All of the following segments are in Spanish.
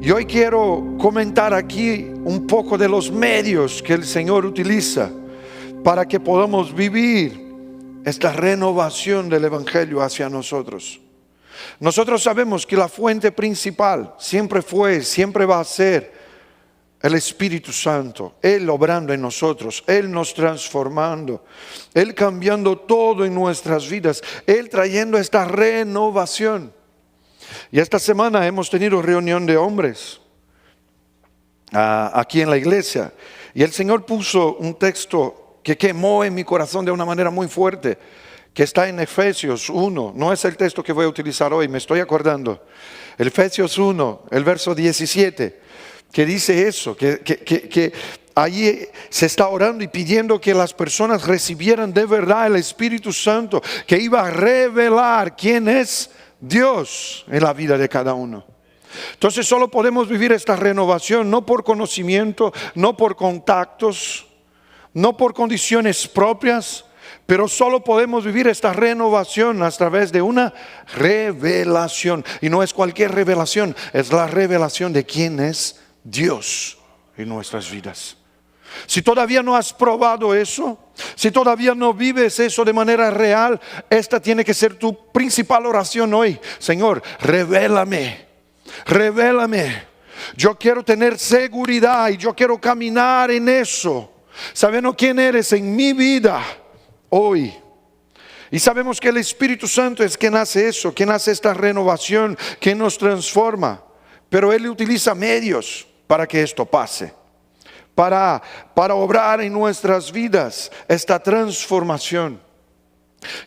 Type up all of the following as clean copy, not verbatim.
Y hoy quiero comentar aquí un poco de los medios que el Señor utiliza para que podamos vivir esta renovación del Evangelio hacia nosotros. Nosotros sabemos que la fuente principal siempre fue, siempre va a ser el Espíritu Santo. Él obrando en nosotros, Él nos transformando, Él cambiando todo en nuestras vidas, Él trayendo esta renovación. Y esta semana hemos tenido reunión de hombres aquí en la iglesia. Y el Señor puso un texto que quemó en mi corazón de una manera muy fuerte, que está en Efesios 1. No es el texto que voy a utilizar hoy, me estoy acordando. El Efesios 1, el verso 17, que dice eso, que allí se está orando y pidiendo que las personas recibieran de verdad el Espíritu Santo, que iba a revelar quién es Dios en la vida de cada uno. Entonces solo podemos vivir esta renovación no por conocimiento, no por contactos, no por condiciones propias, pero solo podemos vivir esta renovación a través de una revelación. Y no es cualquier revelación, es la revelación de quién es Dios en nuestras vidas. Si todavía no has probado eso, si todavía no vives eso de manera real, esta tiene que ser tu principal oración hoy. Señor, revélame, revélame. Yo quiero tener seguridad y yo quiero caminar en eso, sabiendo quién eres en mi vida hoy. Y sabemos que el Espíritu Santo es quien hace eso, quien hace esta renovación, quien nos transforma. Pero Él utiliza medios para que esto pase. Para obrar en nuestras vidas esta transformación.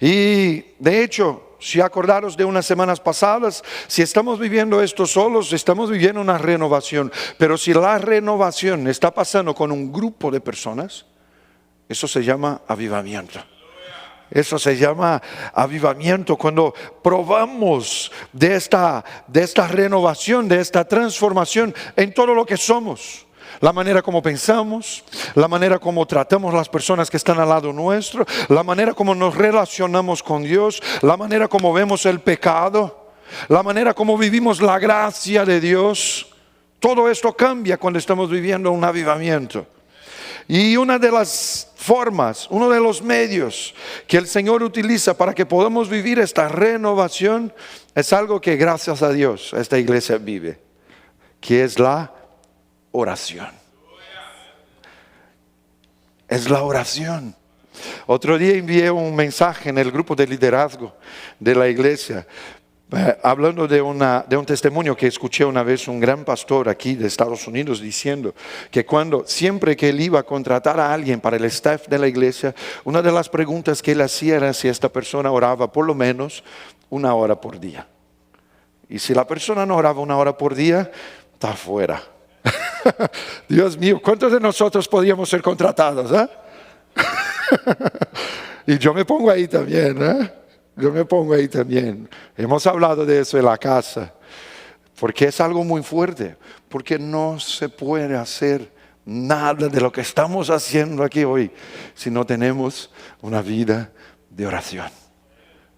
Y de hecho, si acordaros de unas semanas pasadas, si estamos viviendo esto solos, estamos viviendo una renovación. Pero si la renovación está pasando con un grupo de personas, eso se llama avivamiento. Eso se llama avivamiento, cuando probamos de esta renovación, de esta transformación en todo lo que somos. La manera como pensamos, la manera como tratamos a las personas que están al lado nuestro, la manera como nos relacionamos con Dios, la manera como vemos el pecado, la manera como vivimos la gracia de Dios. Todo esto cambia cuando estamos viviendo un avivamiento. Y una de las formas, uno de los medios que el Señor utiliza para que podamos vivir esta renovación es algo que, gracias a Dios, esta iglesia vive, que es la oración. Es la oración. Otro día envié un mensaje en el grupo de liderazgo de la iglesia, hablando de un testimonio que escuché una vez un gran pastor aquí de Estados Unidos diciendo que siempre que él iba a contratar a alguien para el staff de la iglesia, una de las preguntas que él hacía era si esta persona oraba por lo menos 1 hora por día. Y si la persona no oraba 1 hora por día, está fuera. Dios mío, ¿cuántos de nosotros podíamos ser contratados? Y yo me pongo ahí también, Yo me pongo ahí también. Hemos hablado de eso en la casa, porque es algo muy fuerte, porque no se puede hacer nada de lo que estamos haciendo aquí hoy si no tenemos una vida de oración.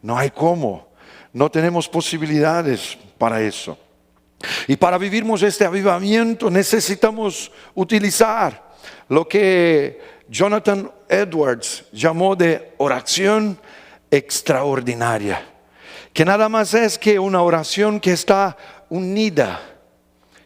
No hay cómo, no tenemos posibilidades para eso. Y para vivirmos este avivamiento necesitamos utilizar lo que Jonathan Edwards llamó de oración extraordinaria, que nada más es que una oración que está unida,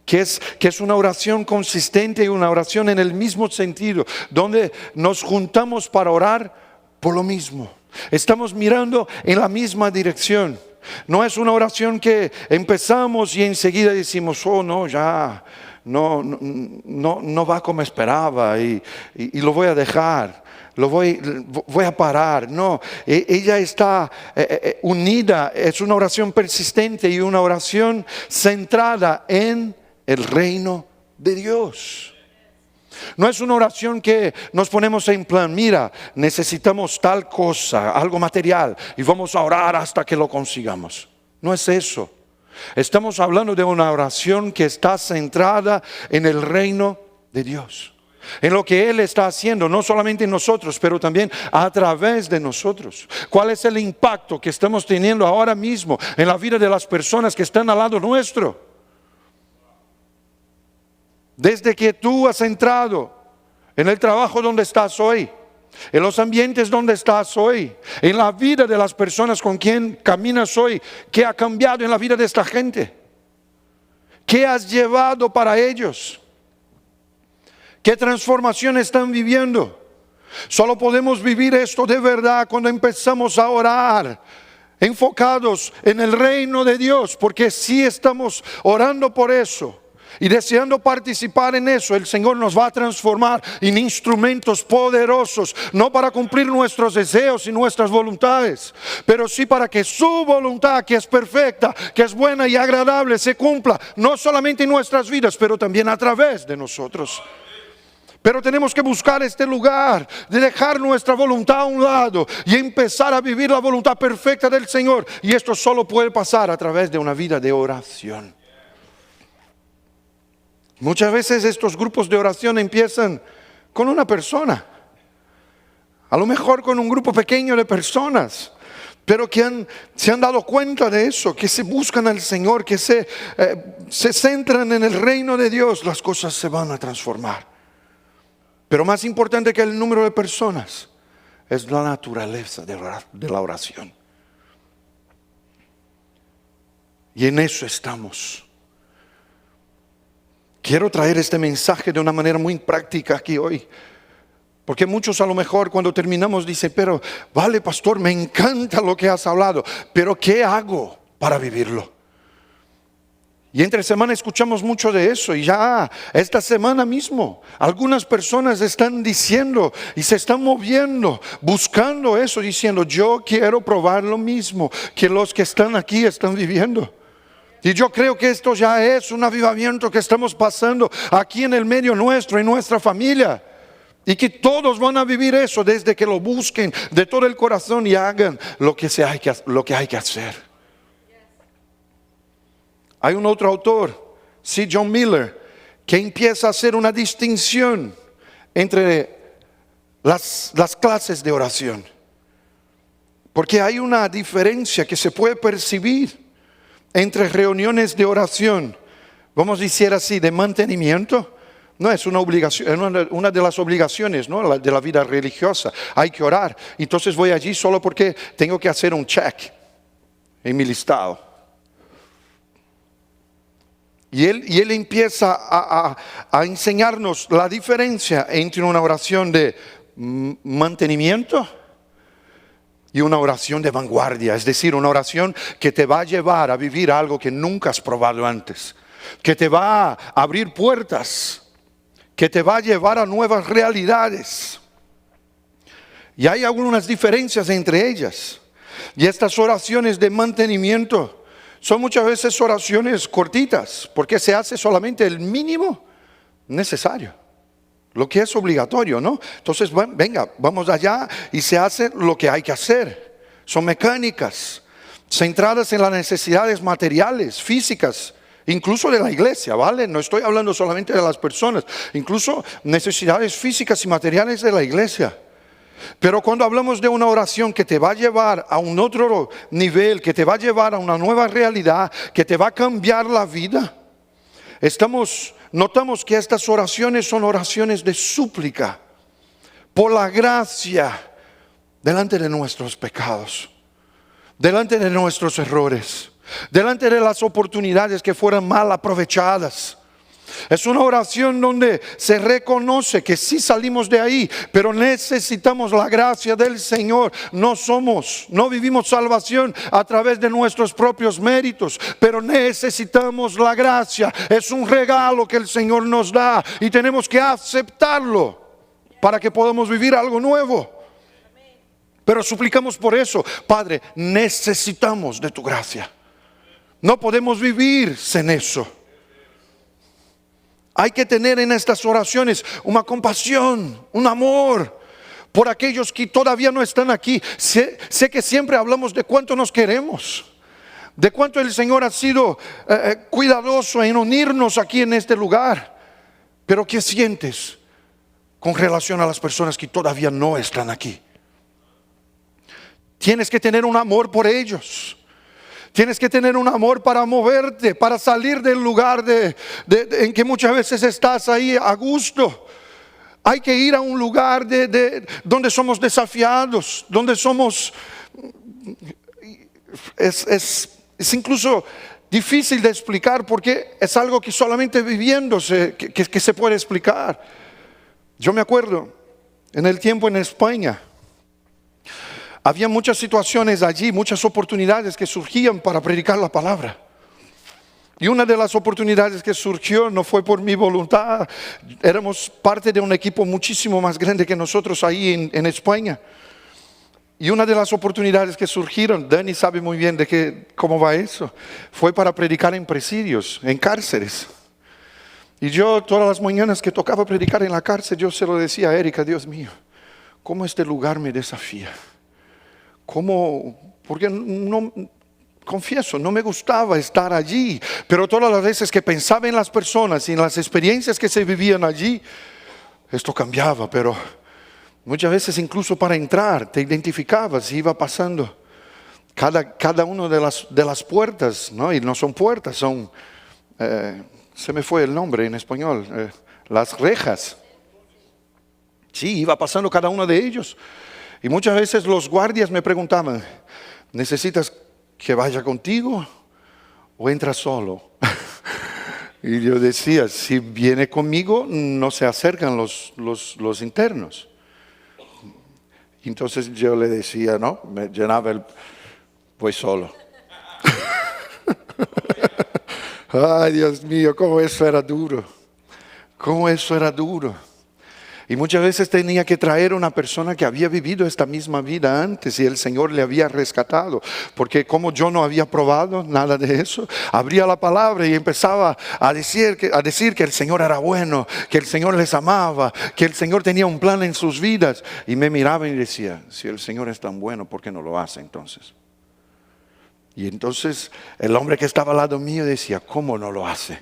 que es una oración consistente y una oración en el mismo sentido, donde nos juntamos para orar por lo mismo, estamos mirando en la misma dirección. No es una oración que empezamos y enseguida decimos, oh no, ya no va como esperaba y lo voy a dejar, voy a parar. No, ella está unida, es una oración persistente y una oración centrada en el reino de Dios. No es una oración que nos ponemos en plan, mira, necesitamos tal cosa, algo material, y vamos a orar hasta que lo consigamos. No es eso. Estamos hablando de una oración que está centrada en el reino de Dios, en lo que Él está haciendo, no solamente en nosotros, pero también a través de nosotros. ¿Cuál es el impacto que estamos teniendo ahora mismo en la vida de las personas que están al lado nuestro? Desde que tú has entrado en el trabajo donde estás hoy, en los ambientes donde estás hoy, en la vida de las personas con quien caminas hoy, ¿qué ha cambiado en la vida de esta gente? ¿Qué has llevado para ellos? ¿Qué transformación están viviendo? Solo podemos vivir esto de verdad cuando empezamos a orar, enfocados en el reino de Dios, porque si estamos orando por eso y deseando participar en eso, el Señor nos va a transformar en instrumentos poderosos, no para cumplir nuestros deseos y nuestras voluntades, pero sí para que su voluntad, que es perfecta, que es buena y agradable, se cumpla, no solamente en nuestras vidas, pero también a través de nosotros. Pero tenemos que buscar este lugar de dejar nuestra voluntad a un lado y empezar a vivir la voluntad perfecta del Señor. Y esto solo puede pasar a través de una vida de oración. Muchas veces estos grupos de oración empiezan con una persona, a lo mejor con un grupo pequeño de personas, pero que se han dado cuenta de eso, que se buscan al Señor, que se centran en el reino de Dios. Las cosas se van a transformar. Pero más importante que el número de personas es la naturaleza de la oración. Y en eso estamos. Quiero traer este mensaje de una manera muy práctica aquí hoy. Porque muchos a lo mejor cuando terminamos dicen, pero vale pastor, me encanta lo que has hablado, pero ¿qué hago para vivirlo? Y entre semana escuchamos mucho de eso, y ya esta semana mismo algunas personas están diciendo y se están moviendo, buscando eso, diciendo yo quiero probar lo mismo que los que están aquí están viviendo. Y yo creo que esto ya es un avivamiento que estamos pasando aquí en el medio nuestro, en nuestra familia. Y que todos van a vivir eso desde que lo busquen de todo el corazón y hagan lo que hay que hacer. Hay un otro autor, C. John Miller, que empieza a hacer una distinción entre las clases de oración. Porque hay una diferencia que se puede percibir entre reuniones de oración, vamos a decir así, de mantenimiento. No es una obligación, es una de las obligaciones, ¿no?, de la vida religiosa. Hay que orar. Entonces voy allí solo porque tengo que hacer un check en mi listado. Y él empieza a enseñarnos la diferencia entre una oración de mantenimiento y una oración de vanguardia. Es decir, una oración que te va a llevar a vivir algo que nunca has probado antes, que te va a abrir puertas, que te va a llevar a nuevas realidades. Y hay algunas diferencias entre ellas. Y estas oraciones de mantenimiento son muchas veces oraciones cortitas, porque se hace solamente el mínimo necesario, lo que es obligatorio, ¿no? Entonces, venga, vamos allá y se hace lo que hay que hacer. Son mecánicas, centradas en las necesidades materiales, físicas, incluso de la iglesia, ¿vale? No estoy hablando solamente de las personas, incluso necesidades físicas y materiales de la iglesia. Pero cuando hablamos de una oración que te va a llevar a un otro nivel, que te va a llevar a una nueva realidad, que te va a cambiar la vida, notamos que estas oraciones son oraciones de súplica por la gracia delante de nuestros pecados, delante de nuestros errores, delante de las oportunidades que fueran mal aprovechadas. Es una oración donde se reconoce que sí salimos de ahí, pero necesitamos la gracia del Señor. No vivimos salvación a través de nuestros propios méritos, pero necesitamos la gracia. Es un regalo que el Señor nos da y tenemos que aceptarlo para que podamos vivir algo nuevo. Pero suplicamos por eso, Padre, necesitamos de tu gracia. No podemos vivir sin eso. Hay que tener en estas oraciones una compasión, un amor por aquellos que todavía no están aquí. Sé que siempre hablamos de cuánto nos queremos, de cuánto el Señor ha sido cuidadoso en unirnos aquí en este lugar. Pero ¿qué sientes con relación a las personas que todavía no están aquí? Tienes que tener un amor por ellos. Tienes que tener un amor para moverte, para salir del lugar en que muchas veces estás ahí a gusto. Hay que ir a un lugar donde somos desafiados, donde somos... Es incluso difícil de explicar porque es algo que solamente viviéndose que se puede explicar. Yo me acuerdo en el tiempo en España, había muchas situaciones allí, muchas oportunidades que surgían para predicar la palabra. Y una de las oportunidades que surgió no fue por mi voluntad. Éramos parte de un equipo muchísimo más grande que nosotros ahí en España. Y una de las oportunidades que surgieron, Dani sabe muy bien cómo va eso, fue para predicar en presidios, en cárceles. Y yo todas las mañanas que tocaba predicar en la cárcel, yo se lo decía a Erika, Dios mío, ¿cómo este lugar me desafía? Porque confieso, no me gustaba estar allí, pero todas las veces que pensaba en las personas y en las experiencias que se vivían allí, esto cambiaba, pero muchas veces incluso para entrar te identificabas y iba pasando cada una de las puertas, ¿no? Y no son puertas, son, se me fue el nombre en español, las rejas. Sí, iba pasando cada uno de ellos. Y muchas veces los guardias me preguntaban, ¿necesitas que vaya contigo o entras solo? Y yo decía, si viene conmigo no se acercan los internos. Entonces yo le decía, no, me llenaba voy solo. Ay, Dios mío, cómo eso era duro. Cómo eso era duro. Y muchas veces tenía que traer una persona que había vivido esta misma vida antes y el Señor le había rescatado. Porque como yo no había probado nada de eso, abría la palabra y empezaba a decir que el Señor era bueno, que el Señor les amaba, que el Señor tenía un plan en sus vidas. Y me miraba y decía, si el Señor es tan bueno, ¿por qué no lo hace entonces? Y entonces el hombre que estaba al lado mío decía, ¿cómo no lo hace?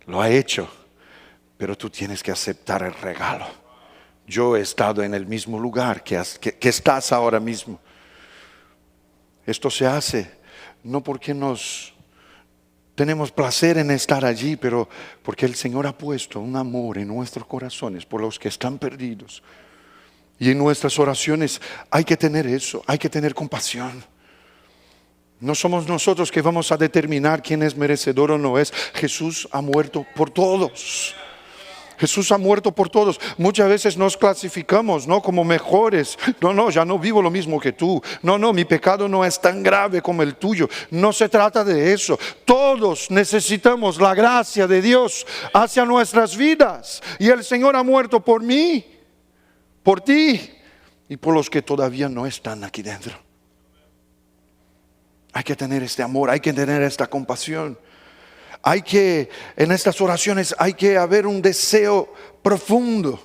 Lo ha hecho, pero tú tienes que aceptar el regalo. Yo he estado en el mismo lugar que estás ahora mismo. Esto se hace no porque tenemos placer en estar allí, pero porque el Señor ha puesto un amor en nuestros corazones por los que están perdidos. Y en nuestras oraciones hay que tener eso, hay que tener compasión. No somos nosotros que vamos a determinar quién es merecedor o no es. Jesús ha muerto por todos. Jesús ha muerto por todos. Muchas veces nos clasificamos, ¿no?, como mejores. No, ya no vivo lo mismo que tú. No, mi pecado no es tan grave como el tuyo. No se trata de eso. Todos necesitamos la gracia de Dios hacia nuestras vidas. Y el Señor ha muerto por mí, por ti y por los que todavía no están aquí dentro. Hay que tener este amor, hay que tener esta compasión. En estas oraciones hay que haber un deseo profundo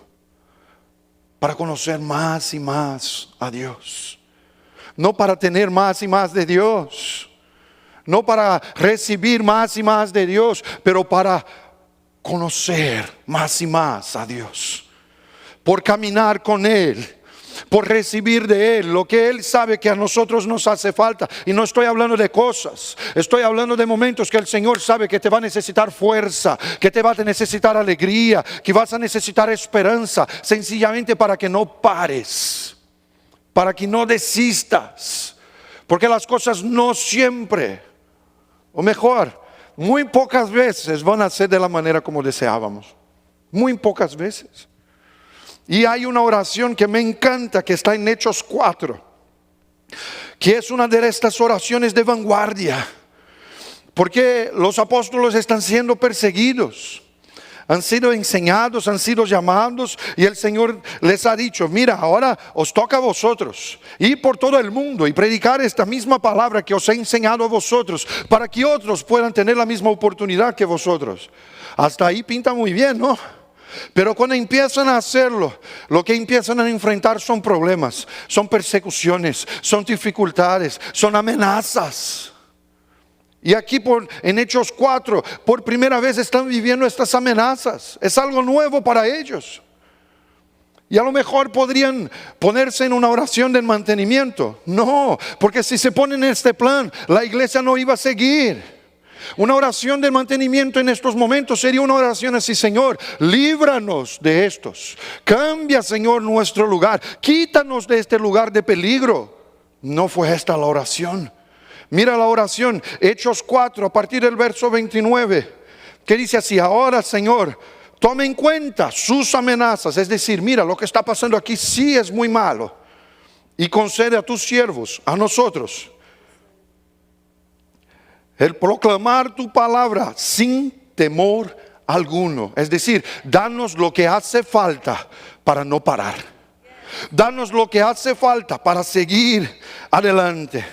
para conocer más y más a Dios. No para tener más y más de Dios, no para recibir más y más de Dios, pero para conocer más y más a Dios. Por caminar con Él, por recibir de Él lo que Él sabe que a nosotros nos hace falta. Y no estoy hablando de cosas, estoy hablando de momentos que el Señor sabe que te va a necesitar fuerza, que te va a necesitar alegría, que vas a necesitar esperanza, sencillamente para que no pares, para que no desistas, porque las cosas no siempre, o mejor, muy pocas veces van a ser de la manera como deseábamos. Muy pocas veces. Y hay una oración que me encanta, que está en Hechos 4, que es una de estas oraciones de vanguardia, porque los apóstoles están siendo perseguidos, han sido enseñados, han sido llamados, y el Señor les ha dicho, mira, ahora os toca a vosotros ir por todo el mundo y predicar esta misma palabra que os he enseñado a vosotros, para que otros puedan tener la misma oportunidad que vosotros. Hasta ahí pinta muy bien, ¿no? Pero cuando empiezan a hacerlo, lo que empiezan a enfrentar son problemas, son persecuciones, son dificultades, son amenazas. Y aquí en Hechos 4, por primera vez están viviendo estas amenazas. Es algo nuevo para ellos. Y a lo mejor podrían ponerse en una oración de mantenimiento. No, porque si se ponen en este plan, la iglesia no iba a seguir. Una oración de mantenimiento en estos momentos sería una oración así: Señor, líbranos de estos. Cambia, Señor, nuestro lugar. Quítanos de este lugar de peligro. No fue esta la oración. Mira la oración, Hechos 4, a partir del verso 29, que dice así: ahora, Señor, toma en cuenta sus amenazas. Es decir, mira, lo que está pasando aquí sí es muy malo. Y concede a tus siervos, a nosotros, el proclamar tu palabra sin temor alguno. Es decir, danos lo que hace falta para no parar. Danos lo que hace falta para seguir adelante.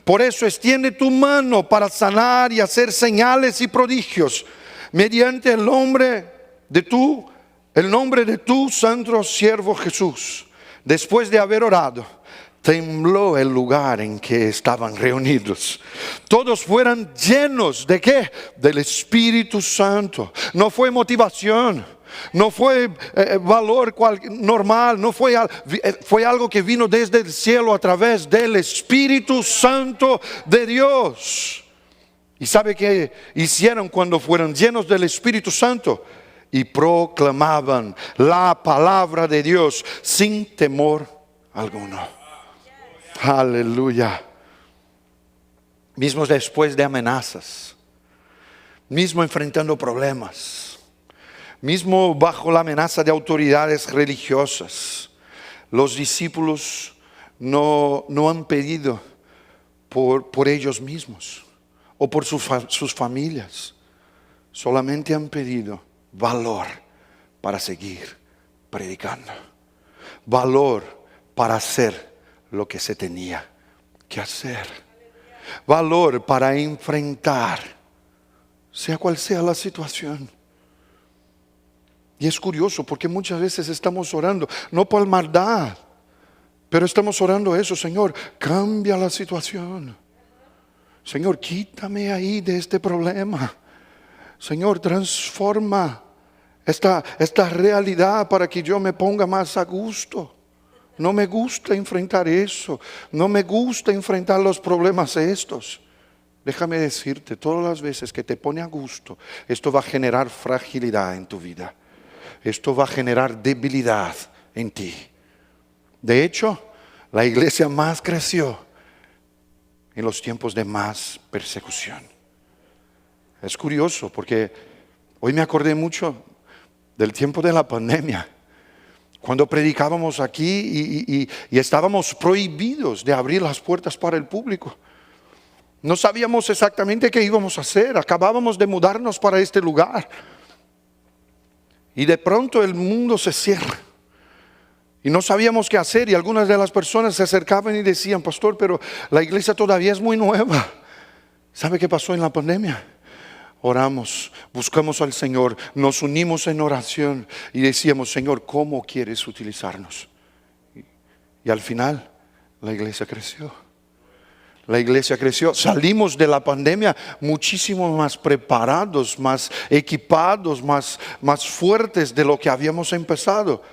Por eso extiende tu mano para sanar y hacer señales y prodigios mediante el nombre de tu santo siervo Jesús. Después de haber orado, tembló el lugar en que estaban reunidos. Todos fueron llenos ¿de qué? Del Espíritu Santo. No fue motivación, no fue valor normal, no fue algo que vino desde el cielo a través del Espíritu Santo de Dios. ¿Y sabe qué hicieron cuando fueron llenos del Espíritu Santo? Y proclamaban la palabra de Dios sin temor alguno. Aleluya. Mismo después de amenazas, mismo enfrentando problemas, mismo bajo la amenaza de autoridades religiosas, los discípulos no han pedido por ellos mismos o por sus familias. Solamente han pedido valor para seguir predicando, valor para hacer lo que se tenía que hacer, valor para enfrentar, sea cual sea la situación. Y es curioso porque muchas veces estamos orando, no por maldad, pero estamos orando eso: Señor, cambia la situación. Señor, quítame ahí de este problema. Señor, transforma esta realidad para que yo me ponga más a gusto. No me gusta enfrentar eso. No me gusta enfrentar los problemas estos. Déjame decirte, todas las veces que te pone a gusto, esto va a generar fragilidad en tu vida. Esto va a generar debilidad en ti. De hecho, la iglesia más creció en los tiempos de más persecución. Es curioso porque hoy me acordé mucho del tiempo de la pandemia, cuando predicábamos aquí y estábamos prohibidos de abrir las puertas para el público. No sabíamos exactamente qué íbamos a hacer. Acabábamos de mudarnos para este lugar y de pronto el mundo se cierra y no sabíamos qué hacer. Y algunas de las personas se acercaban y decían: pastor, pero la iglesia todavía es muy nueva. ¿Sabe qué pasó en la pandemia? Oramos, buscamos al Señor, nos unimos en oración y decíamos: Señor, ¿cómo quieres utilizarnos? Y al final la iglesia creció. La iglesia creció. Salimos de la pandemia muchísimo más preparados, más equipados, más fuertes de lo que habíamos empezado.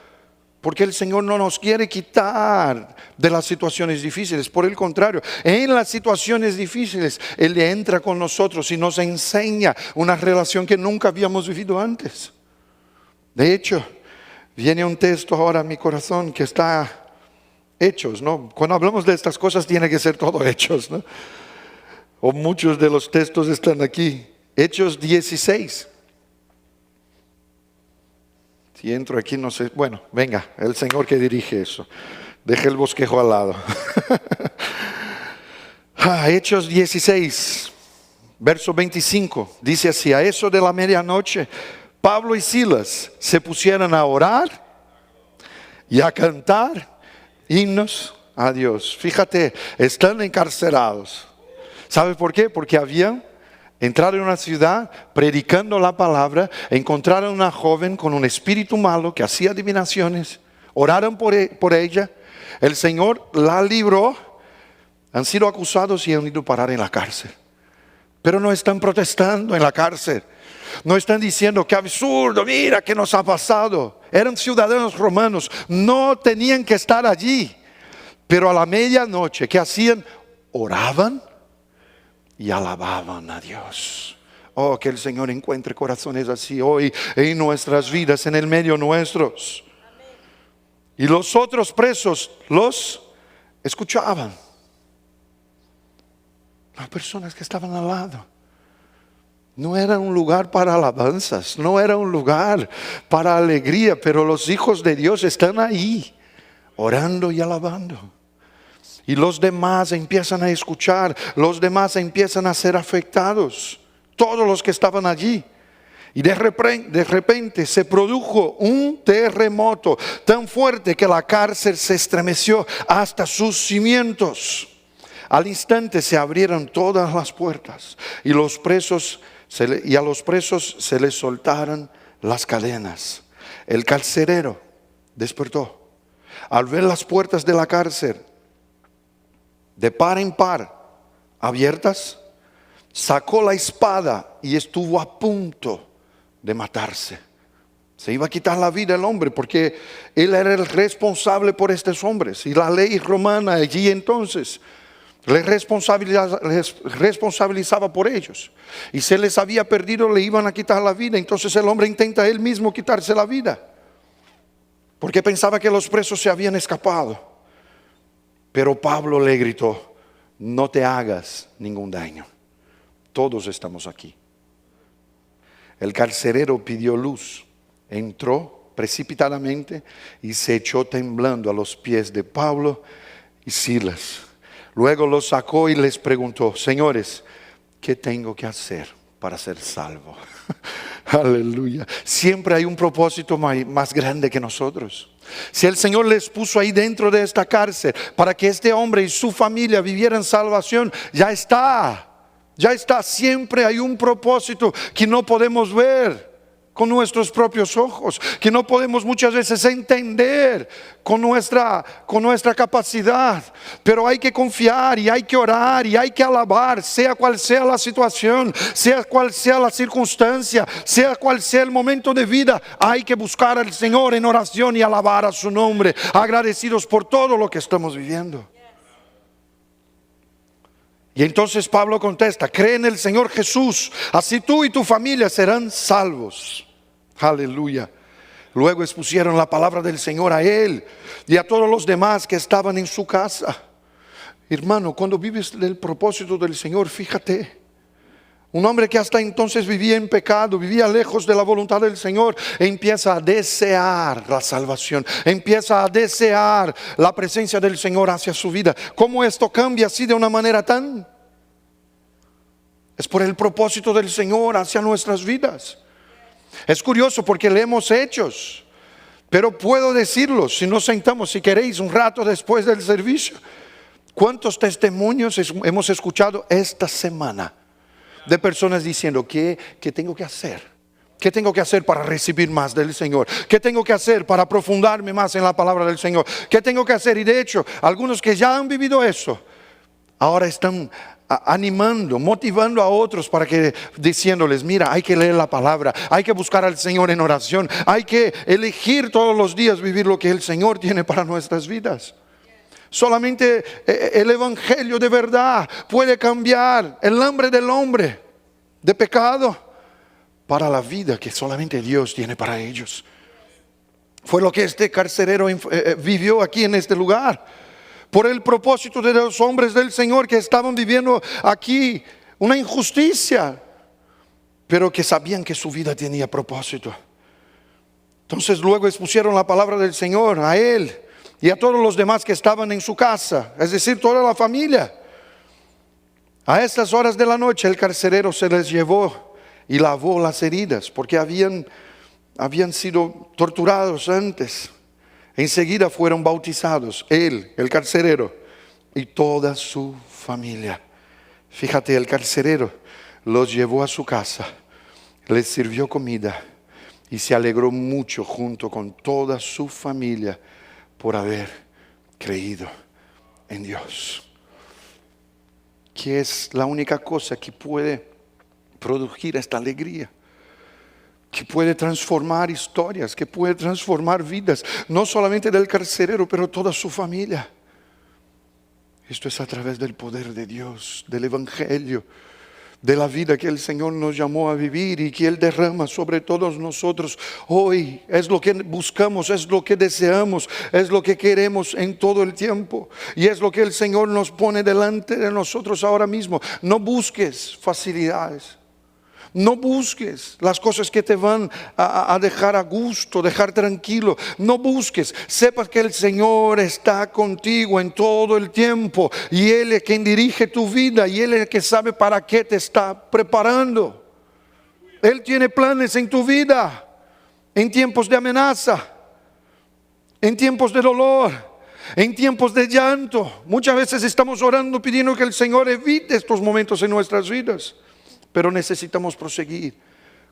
Porque el Señor no nos quiere quitar de las situaciones difíciles. Por el contrario, en las situaciones difíciles Él entra con nosotros y nos enseña una relación que nunca habíamos vivido antes. De hecho, viene un texto ahora a mi corazón que está Hechos, ¿no? Cuando hablamos de estas cosas tiene que ser todo Hechos, ¿no? O muchos de los textos están aquí. Hechos 16. Si entro aquí no sé, bueno, venga, el Señor que dirige eso. Deje el bosquejo al lado. Hechos 16, verso 25, dice así: a eso de la medianoche, Pablo y Silas se pusieron a orar y a cantar himnos a Dios. Fíjate, están encarcelados. ¿Sabe por qué? Porque habían entraron en una ciudad predicando la palabra, encontraron a una joven con un espíritu malo que hacía adivinaciones, oraron por ella, el Señor la libró, han sido acusados y han ido a parar en la cárcel. Pero no están protestando en la cárcel, no están diciendo: qué absurdo, mira qué nos ha pasado. eran ciudadanos romanos, no tenían que estar allí. Pero a la medianoche, ¿qué hacían? Oraban y alababan a Dios. Oh, que el Señor encuentre corazones así hoy en nuestras vidas, en el medio nuestros. Y los otros presos los escuchaban. Las personas que estaban al lado. No era un lugar para alabanzas, no era un lugar para alegría, pero los hijos de Dios están ahí, orando y alabando. Y los demás empiezan a escuchar, los demás empiezan a ser afectados, todos los que estaban allí. Y de repente se produjo un terremoto tan fuerte que la cárcel se estremeció hasta sus cimientos. Al instante se abrieron todas las puertas y a los presos se les soltaron las cadenas. El carcelero despertó. Al ver las puertas de la cárcel de par en par abiertas, sacó la espada y estuvo a punto de matarse. Se iba a quitar la vida el hombre porque él era el responsable por estos hombres. Y la ley romana allí entonces les responsabilizaba por ellos. Y si les había perdido, le iban a quitar la vida. Entonces el hombre intenta él mismo quitarse la vida, porque pensaba que los presos se habían escapado. Pero Pablo le gritó: no te hagas ningún daño. Todos estamos aquí. El carcelero pidió luz, entró precipitadamente y se echó temblando a los pies de Pablo y Silas. Luego los sacó y les preguntó: señores, ¿qué tengo que hacer para ser salvo? Aleluya. Siempre hay un propósito más grande que nosotros. Si el Señor les puso ahí dentro de esta cárcel para que este hombre y su familia vivieran salvación, ya está. Siempre hay un propósito que no podemos ver con nuestros propios ojos, que no podemos muchas veces entender con nuestra capacidad. Pero hay que confiar y hay que orar y hay que alabar, sea cual sea la situación, sea cual sea la circunstancia, sea cual sea el momento de vida. Hay que buscar al Señor en oración y alabar a su nombre, agradecidos por todo lo que estamos viviendo. Y entonces Pablo contesta: cree en el Señor Jesús, así tú y tu familia serán salvos. Aleluya. Luego expusieron la palabra del Señor a él y a todos los demás que estaban en su casa. Hermano, cuando vives del propósito del Señor, fíjate, un hombre que hasta entonces vivía en pecado, vivía lejos de la voluntad del Señor, empieza a desear la salvación, empieza a desear la presencia del Señor hacia su vida. ¿Cómo esto cambia así de una manera tan? Es por el propósito del Señor hacia nuestras vidas. Es curioso porque leemos Hechos, pero puedo decirlo, si nos sentamos, si queréis, un rato después del servicio, ¿cuántos testimonios hemos escuchado esta semana de personas diciendo: ¿qué tengo que hacer? ¿Qué tengo que hacer para recibir más del Señor? ¿Qué tengo que hacer para profundarme más en la palabra del Señor? ¿Qué tengo que hacer? Y de hecho, algunos que ya han vivido eso, ahora están animando, motivando a otros para que, diciéndoles: mira, hay que leer la palabra, hay que buscar al Señor en oración, hay que elegir todos los días vivir lo que el Señor tiene para nuestras vidas. Solamente el evangelio de verdad puede cambiar el hambre del hombre de pecado para la vida que solamente Dios tiene para ellos. Fue lo que este carcelero vivió aquí en este lugar. Por el propósito de los hombres del Señor que estaban viviendo aquí una injusticia, pero que sabían que su vida tenía propósito. Entonces luego expusieron la palabra del Señor a él y a todos los demás que estaban en su casa, es decir, toda la familia. A estas horas de la noche el carcelero se les llevó y lavó las heridas, porque habían sido torturados antes. Enseguida fueron bautizados él, el carcelero, y toda su familia. Fíjate, el carcelero los llevó a su casa, les sirvió comida y se alegró mucho junto con toda su familia por haber creído en Dios. Que es la única cosa que puede producir esta alegría. que puede transformar historias, que puede transformar vidas, no solamente del carcelero, pero toda su familia. Esto es a través del poder de Dios, del Evangelio, de la vida que el Señor nos llamó a vivir y que Él derrama sobre todos nosotros hoy. Es lo que buscamos, es lo que deseamos, es lo que queremos en todo el tiempo. Y es lo que el Señor nos pone delante de nosotros ahora mismo. No busques facilidades. No busques las cosas que te van a dejar a gusto, dejar tranquilo. No busques. Sepas que el Señor está contigo en todo el tiempo. Y Él es quien dirige tu vida. Y Él es el que sabe para qué te está preparando. Él tiene planes en tu vida. En tiempos de amenaza. En tiempos de dolor. En tiempos de llanto. Muchas veces estamos orando pidiendo que el Señor evite estos momentos en nuestras vidas. Pero necesitamos proseguir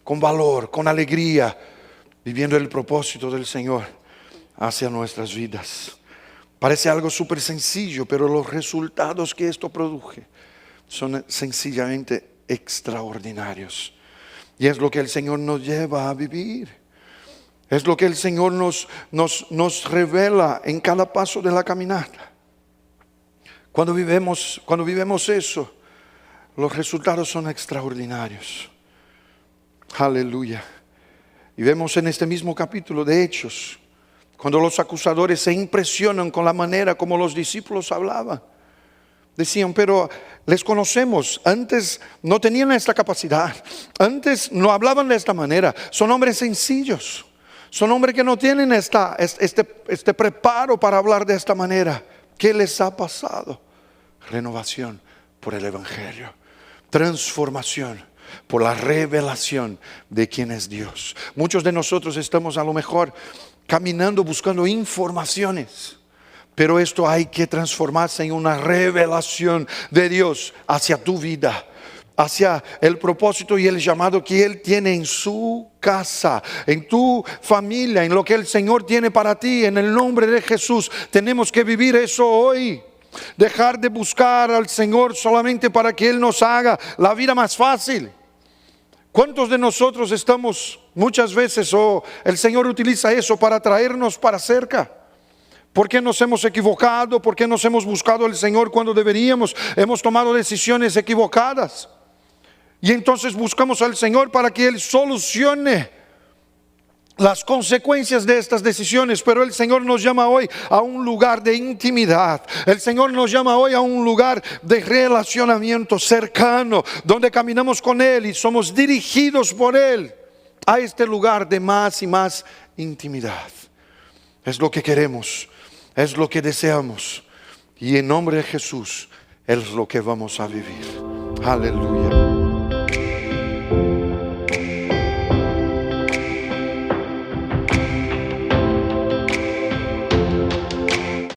con valor, con alegría, viviendo el propósito del Señor hacia nuestras vidas. Parece algo súper sencillo, pero los resultados que esto produce son sencillamente extraordinarios. Y es lo que el Señor nos lleva a vivir. Es lo que el Señor nos revela en cada paso de la caminata. Cuando vivemos eso, los resultados son extraordinarios. Aleluya. Y vemos en este mismo capítulo de Hechos, cuando los acusadores se impresionan con la manera como los discípulos hablaban. Decían, pero les conocemos, antes no tenían esta capacidad, antes no hablaban de esta manera, son hombres sencillos, son hombres que no tienen este preparo para hablar de esta manera. ¿Qué les ha pasado? Renovación por el Evangelio. Transformación por la revelación de quién es Dios. Muchos de nosotros estamos a lo mejor caminando buscando informaciones, pero esto hay que transformarse en una revelación de Dios hacia tu vida, hacia el propósito y el llamado que Él tiene en su casa, en tu familia, en lo que el Señor tiene para ti. En el nombre de Jesús tenemos que vivir eso hoy. Dejar de buscar al Señor solamente para que Él nos haga la vida más fácil. ¿Cuántos de nosotros estamos muchas veces el Señor utiliza eso para traernos para cerca? ¿Por qué nos hemos equivocado? ¿Por qué nos hemos buscado al Señor cuando deberíamos? Hemos tomado decisiones equivocadas. Y entonces buscamos al Señor para que Él solucione las consecuencias de estas decisiones. Pero el Señor nos llama hoy a un lugar de intimidad. El Señor nos llama hoy a un lugar de relacionamiento cercano, donde caminamos con Él y somos dirigidos por Él a este lugar de más y más intimidad. Es lo que queremos, es lo que deseamos, y en nombre de Jesús es lo que vamos a vivir. Aleluya.